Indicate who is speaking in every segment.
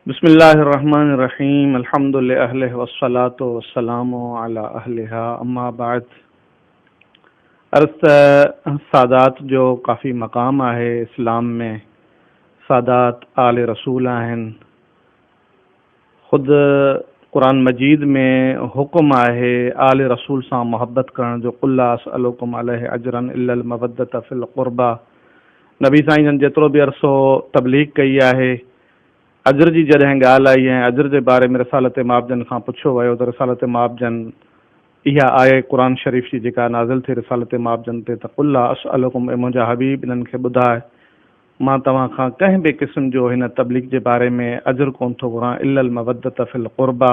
Speaker 1: बिस्मिल्लाहिर्रहमानिर्रहीम अल्हम्दुलिल्लाहि अहलिहि वस्सलातु वस्सलामु अला अहलिहा अम्मा बाद। सादात जो काफ़ी मक़ाम आहे इस्लाम में। सादात आले रसूल आहिनि। ख़ुदि क़ुरान मजीद में हुक्म आहे आले रसूल सां मोहब्बत करण जो। क़ुल ला असअलुकुम अलैहि अजरन इल्लल मवद्दत फ़िल क़ुरबा। नबी साईं जेतिरो बि अरसो तबलीग कई आहे, अजर जी जॾहिं ॻाल्हि आई ऐं अजर जे बारे में रिसालत माबजन खां पुछियो वियो त रिसालत माबजन इहा आहे क़ुरान शरीफ़ जी जेका नाज़िल थी रिसालत माबजन ते त क़ुल ला असअलुकुम, मुंहिंजा हबीब इन्हनि खे ॿुधाए मां तव्हां खां कंहिं बि क़िस्म जो हिन तबलीग जे बारे में अजर कोन थो घुरां इल्लल मवद्दत फ़िल क़ुरबा,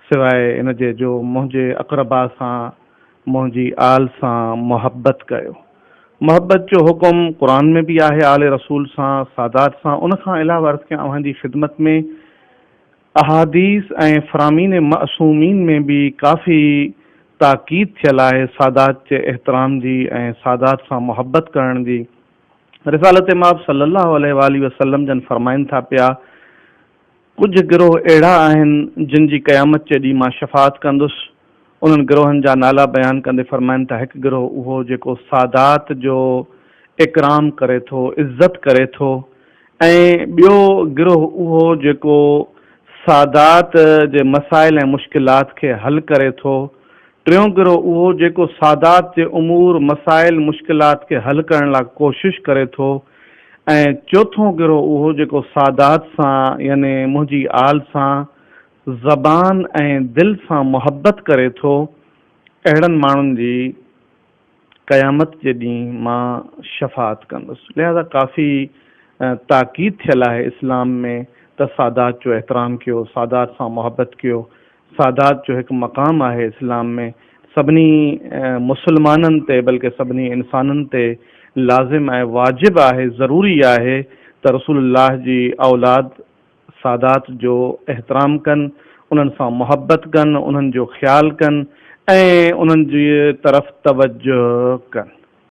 Speaker 1: सवाइ इन जे जो मुंहिंजे अक़रबा सां मुंहिंजी आल सां मोहब्बत कयो। मोहब्बत जो हुकुम क़ुरान में भी आहे आले रसूल सां, सादात सां। उन खां अलावा अर्ज़ कयां अव्हां जी ख़िदमत में अहादीस ऐं फ़रामीन मअसूमीन में भी काफ़ी ताक़ीद थियल आहे सादात जे एहतराम जी ऐं सादात सां मोहब्बत करण जी। रिसालत माब सल्लल्लाहु अलैहि वसल्लम जन फरमाइनि था पिया, कुछ गिरोह अहिड़ा आहिनि जिन जी क़यामत जे ॾींहुं मां शफ़ाअत कंदुसि। उन्हनि गिरोहनि जा नाला बयानु कंदे फरमाइनि था, हिकु गिरोह उहो जेको सादात जो इकराम करे थो, इज़त करे थो, ऐं ॿियो गिरोह उहो जेको सादात जे मसाइल ऐं मुश्किलात खे हल करे थो। टियों गिरोह उहो जेको सादात जे उमूर मसाइल मुश्किलात खे हल करण लाइ कोशिश करे थो। ऐं चौथों गिरोह उहो जेको सादात सां यानी मुंहिंजी आल सां ज़बान ऐं दिल सां मोहब्बत करे थो। अहिड़नि माण्हुनि जी क़यामत जे ॾींहुं मां शफ़ाअत कंदुसि। लिहाज़ा काफ़ी ताक़ीद थियल आहे इस्लाम में त सादात जो एहतराम कयो, सादात सां मोहब्बत कयो। सादात जो हिकु मक़ाम आहे इस्लाम में, सभिनी मुसलमाननि ते बल्कि सभिनी इंसाननि ते लाज़िम ऐं वाजिब आहे, ज़रूरी आहे त रसूलुल्लाह जी औलाद सादात जो एहतराम कनि, उन्हनि सां मोहब्बत कनि, उन्हनि जो ख़्यालु कनि ऐं उन्हनि जी तरफ़ तवज्जो कनि।